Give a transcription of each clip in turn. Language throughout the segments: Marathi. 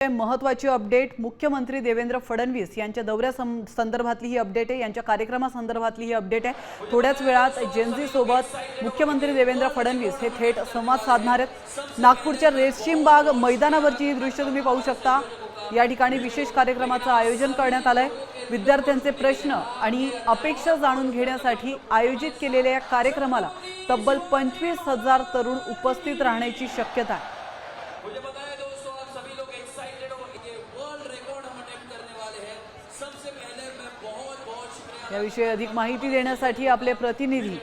महत्त्वाची अपडेट मुख्यमंत्री देवेंद्र फडणवीस यांच्या दौऱ्या संदर्भातली ही अपडेट आहे। यांच्या कार्यक्रमासंदर्भातली ही अपडेट आहे। थोड्याच वेळात जेनझी सोबत मुख्यमंत्री देवेंद्र फडणवीस हे थेट संवाद साधणार आहेत। नागपूरच्या रेशीम बाग मैदानावरची ही दृश्य तुम्ही पाहू शकता। या ठिकाणी विशेष कार्यक्रमाचं आयोजन करण्यात आलंय। विद्यार्थ्यांचे प्रश्न आणि अपेक्षा जाणून घेण्यासाठी आयोजित केलेल्या या कार्यक्रमाला तब्बल 25,000 तरुण उपस्थित राहण्याची शक्यता आहे। याविषयी अधिक माहिती देण्यासाठी आपले प्रतिनिधी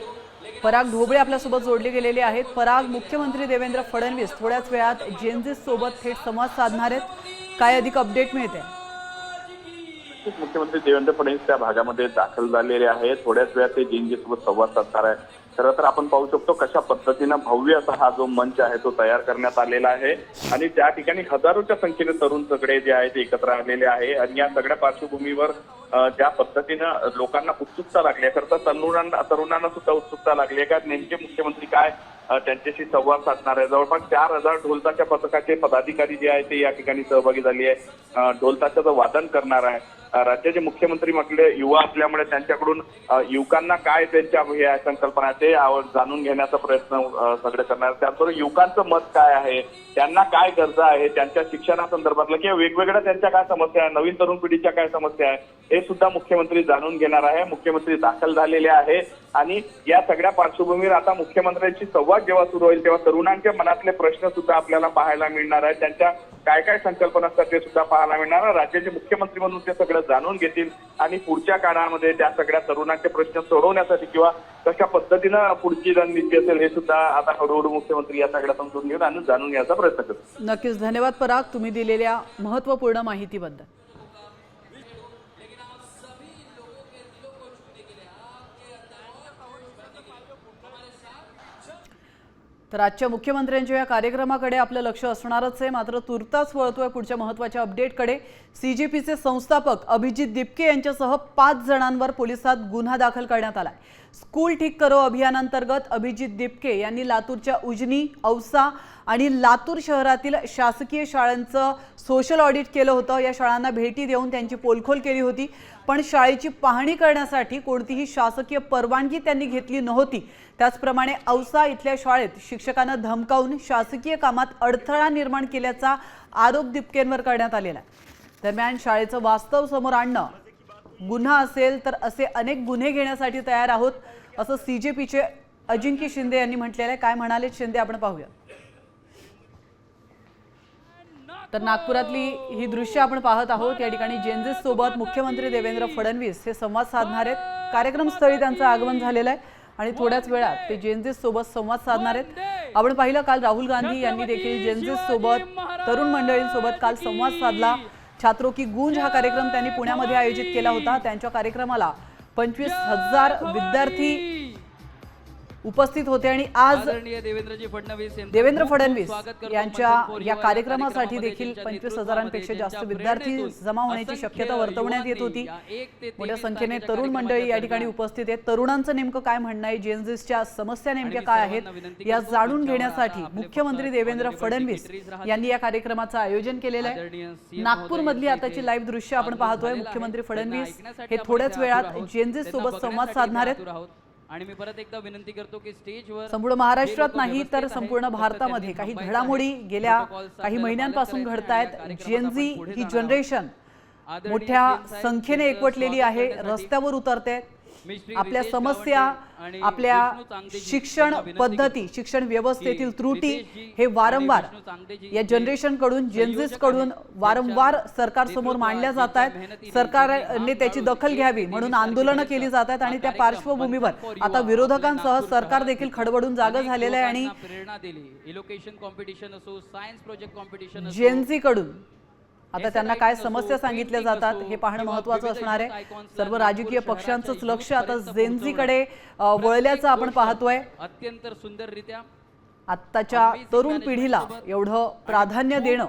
पराग ढोबळे आपल्यासोबत जोडले गेलेले आहेत। पराग, मुख्यमंत्री देवेंद्र फडणवीस थोड्याच वेळात जेनझी सोबत थेट संवाद साधणार आहेत। काय अधिक अपडेट मिळते? मुख्यमंत्री देवेंद्र फडणवीस त्या भागामध्ये दाखल झालेले आहेत। थोड्याच वेळात ते जेनझी सोबत संवाद साधणार आहे। खरं तर आपण पाहू शकतो कशा पद्धतीने भव्य असा हा जो मंच आहे तो तयार करण्यात आलेला आहे आणि त्या ठिकाणी हजारोच्या संख्येने तरुण सगळे जे आहेत एकत्र आलेले आहे आणि या सगळ्या पार्श्वभूमीवर ज्या पद्धतीनं लोकांना उत्सुकता लागली आहे, खरं तर तरुणांना सुद्धा उत्सुकता लागली आहे का नेमके मुख्यमंत्री काय त्यांच्याशी संवाद साधणार आहे। जवळपास 4,000 ढोलताच्या पथकाचे पदाधिकारी जे आहेत ते या ठिकाणी सहभागी झाले आहे। ढोलताचं वादन करणार आहे। राज्याचे मुख्यमंत्री म्हटले युवा असल्यामुळे त्यांच्याकडून युवकांना काय त्यांच्या हे संकल्पना ते जाणून घेण्याचा प्रयत्न सगळे करणार। त्याचबरोबर युवकांचं मत काय आहे, त्यांना काय गरजा आहे, त्यांच्या शिक्षणासंदर्भातलं किंवा वेगवेगळ्या त्यांच्या काय समस्या आहे, नवीन तरुण पिढीच्या काय समस्या आहे हे सुद्धा मुख्यमंत्री जाणून घेणार आहे। मुख्यमंत्री दाखल झालेले आहे आणि या सगळ्या पार्श्वभूमीवर आता मुख्यमंत्र्यांशी संवाद जेव्हा सुरू होईल तेव्हा तरुणांच्या मनातले प्रश्न सुद्धा आपल्याला पाहायला मिळणार आहेत। त्यांच्या काय काय संकल्पना असतात ते सुद्धा पाहायला मिळणार आहे। राज्याचे मुख्यमंत्री म्हणून ते सगळं जाणून घेतील आणि पुढच्या काळामध्ये त्या सगळ्या तरुणांचे प्रश्न सोडवण्यासाठी किंवा कशा पद्धतीनं पुढची रणनीती असेल हे सुद्धा आता हळूहळू मुख्यमंत्री या सगळ्या समजून घेऊन आणि जाणून घ्यायचा प्रयत्न करतील। नक्कीच धन्यवाद पराग, तुम्ही दिलेल्या महत्त्वपूर्ण माहितीबद्दल। तर आजच्या मुख्यमंत्र्यांच्या या कार्यक्रमाकडे आपलं लक्ष असणारच आहे। मात्र तुर्तास वळतोय पुढच्या महत्त्वाच्या अपडेटकडे। सीजेपीचे संस्थापक अभिजित दिपके यांच्यासह 5 जणांवर पोलिसात गुन्हा दाखल करण्यात आलाय। स्कूल ठीक करो अभियानांतर्गत अभिजित दिपके यांनी लातूरच्या उजनी, औसा आणि लातूर शहरातील शासकीय शाळांचं सोशल ऑडिट केलं होतं। या शाळांना भेटी देऊन त्यांची पोलखोल केली होती, पण शाळेची पाहणी करण्यासाठी कोणतीही शासकीय परवानगी त्यांनी घेतली नव्हती। त्याचप्रमाणे औसा इथल्या शाळेत शिक्षकांना धमकावून शासकीय कामात अडथळा निर्माण केल्याचा आरोप दिपकेंवर करण्यात आलेला आहे। दरम्यान शाळेचं वास्तव समोर आणणं गुन्हा असेल तर असे अनेक गुन्हे घेण्यासाठी तयार आहोत असं सीजेपीचे अजिंक्य शिंदे यांनी म्हटलेलं आहे। काय म्हणाले शिंदे आपण पाहूया। तर नागपुरातली ही दृश्य आपण पाहत आहोत। या ठिकाणी जेनझी सोबत मुख्यमंत्री देवेंद्र फडणवीस हे संवाद साधणार आहेत। कार्यक्रमस्थळी त्यांचं आगमन झालेलं आहे आणि थोड्याच वेळात ते जेनझी सोबत संवाद साधणार आहेत। आपण पाहिलं काल राहुल गांधी यांनी देखील जेनझी सोबत तरुण मंडळींसोबत काल संवाद साधला। छात्रों की गूंज हा कार्यक्रम त्यांनी पुण्यामध्ये आयोजित केला होता। त्यांच्या कार्यक्रमाला 25,000 विद्यार्थी उपस्थित होते आणि आज देवेंद्र फडणवीस यांच्या या कार्यक्रमासाठी देखील 25,000पेक्षा जास्त विद्यार्थी जमा होण्याची शक्यता वर्तवण्यात येत होती। मोठ्या संख्येने तरुण मंडळी या ठिकाणी उपस्थित आहेत। तरुणांचं नेमकं काय म्हणणं आहे, जेनझीच्या समस्या नेमक्या काय आहेत या जाणून घेण्यासाठी मुख्यमंत्री देवेंद्र फडणवीस यांनी या कार्यक्रमाचं आयोजन केलेलं आहे। नागपूरमधली आताची लाईव्ह दृश्य आपण पाहतोय। मुख्यमंत्री फडणवीस हे थोड्याच वेळात जेनझी सोबत संवाद साधणार आहेत आणि मी परत एकदा विनंती करतो की स्टेजवर संपूर्ण महाराष्ट्रात नाही तर संपूर्ण भारतामध्ये काही घडामोडी गेल्या काही महिन्यांपासून घडतायत। जेनझी ही जनरेशन मोठ्या संख्येने एकवटलेली आहे, रस्त्यावर उतरते। आपल्या समस्या, आपल्या शिक्षण पद्धती, शिक्षण व्यवस्थेतील त्रुटी हे वारंवार या जनरेशन कडून, जेनझीस कडून वारंवार सरकार समोर मांडल्या जात आहेत। सरकारने त्याची दखल घ्यावी म्हणून आंदोलनं केली जात आहेत आणि त्या पार्श्वभूमीवर आता विरोधकांसह सरकार देखील खडबडून जागं झालेलं आहे आणि जेनझी कडून आता त्यांना काय समस्या सांगितल्या जातात हे पाहणं महत्त्वाचं असणार आहे। सर्व राजकीय पक्षांचंच लक्ष आता जेनझीकडे वळल्याचं आपण पाहतोय। अत्यंत सुंदररित्या आत्ताच्या तरुण पिढीला एवढं प्राधान्य देणं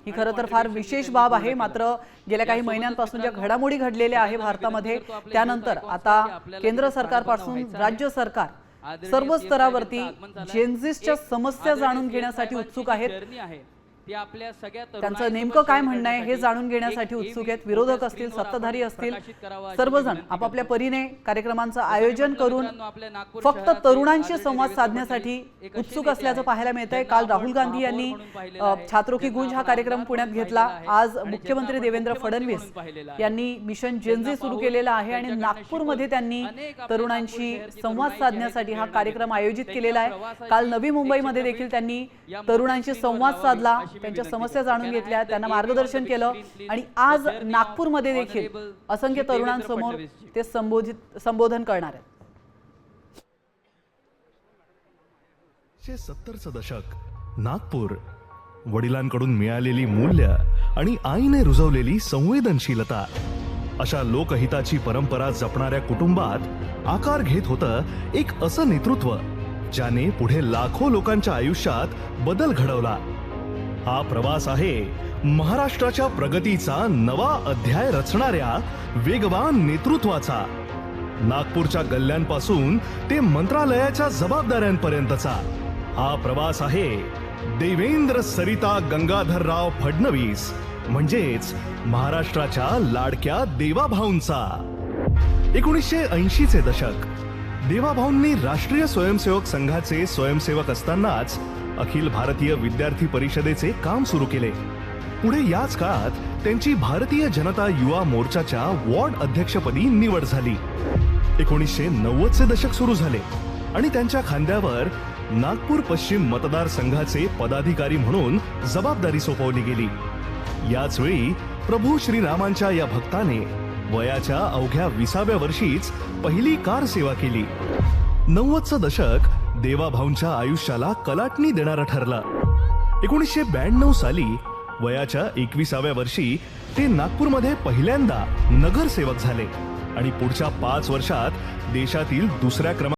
ही खरं तर फार विशेष बाब आहे। मात्र गेल्या काही महिन्यांपासून ज्या घडामोडी घडलेल्या आहे भारतामध्ये त्यानंतर आता केंद्र सरकारपासून राज्य सरकार सर्व स्तरावरती जेनझीच्या समस्या जाणून घेण्यासाठी उत्सुक आहेत। ती आपल्या सगळ्या त्यांचं तरुणाईसोबत नेमकं काय share म्हणणं आहे हे करण्यासाठी जाणून घेण्यासाठी एक उत्सुक AV आहेत. विरोधक मोठ्या असतील, screenवर सत्ताधारी आपण असतील, प्रकाशित करावा अशी सर्वजण विनंती आपापल्या करतो. परीने कार्यक्रमांचं जसं आयोजन म्हटलं करून मित्रांनो, आपल्या नागपूर फक्त शहराचे तरुणांशी आदरणीय संवाद देवेंद्र साधण्यासाठी फडणवीस एक असे उत्सुक नेते असल्याचं आहेत, पाहायला मिळतंय. ज्यांना काल आपण राहुल गांधी महापौर यांनी म्हणून पाहिलेलं आहे, छात्रकी ज्यांना गुंज हा आपण कार्यक्रम आमदार पुण्यात म्हणून घेतला. पाहिलेलं आहे, आज आणि मुख्यमंत्री ज्यांना देवेंद्र आपण मुख्यमंत्री फडणवीस म्हणून पाहिलेलं आहे. यांनी मिशन त्यांना जेनझी सुरू पाहून केलेलं आहे आणि त्यांच्याकडनं नागपूरमध्ये त्यांनी अनेक आपल्या तरुणांशी नागपूर शहरची संवाद तरुणाई जी आहे ती साधण्यासाठी हा प्रेरणा कार्यक्रम घेते. आयोजित त्यांच्या केलेला आहे. प्रवासाची काल नवी एक मुंबईमध्ये चित्रफित देखील त्यांनी या मोठ्या तरुणांशी स्क्रीनवर संवाद लावावी साधला, अशी मी त्यांच्या विनंती समस्या करतो. जाणून Can I घेतल्या, have the त्यांना AV on the मार्गदर्शन big केलं screen, please? आणि आज The chairman नागपूरमध्ये of देखील Honorable असंख्य श्री देवेंद्र तरुणांसमोर फडणवीसजी. ते संबोधन करणार आहेत. 1970चं दशक, नागपूर. वडिलांकडून मिळालेली मूल्य आणि आईने रुजवलेली संवेदनशीलता, अशा लोकहिताची परंपरा जपणाऱ्या कुटुंबात आकार घेत होतं एक असं नेतृत्व ज्याने पुढे लाखो लोकांच्या आयुष्यात बदल घडवला. हा प्रवास आहे महाराष्ट्राच्या प्रगतीचा नवा अध्याय रचणाऱ्या वेगवान नेतृत्वाचा. नागपूरच्या गल्ल्यांपासून ते मंत्रालयाच्या जबाबदाऱ्यांपर्यंतचा हा प्रवास आहे देवेंद्र सरिता गंगाधरराव फडणवीस, म्हणजेच महाराष्ट्राच्या लाडक्या देवाभाऊंचा. 1980चे दशक. देवाभाऊंनी राष्ट्रीय स्वयंसेवक संघाचे स्वयंसेवक असतानाच अखिल भारतीय विद्यार्थी परिषदेचे काम सुरू केले. पुढे याच काळात त्यांची भारतीय जनता युवा मोर्चाच्या वॉर्ड अध्यक्षपदी निवड झाली. 1990चे दशक सुरू झाले आणि त्यांच्या खांद्यावर नागपूर पश्चिम मतदारसंघाचे पदाधिकारी म्हणून जबाबदारी सोपवली गेली. याच वेळी प्रभू श्रीरामांच्या या भक्ताने वयाच्या अवघ्या 20व्या वर्षीच पहिली कार सेवा केली. 90चं दशक देवाभाऊंच्या आयुष्याला कलाटणी देणारं ठरलं. 1992 साली वयाच्या 21व्या वर्षी ते नागपूरमध्ये पहिल्यांदा नगरसेवक झाले आणि पुढच्या 5 वर्षात देशातील दुसऱ्या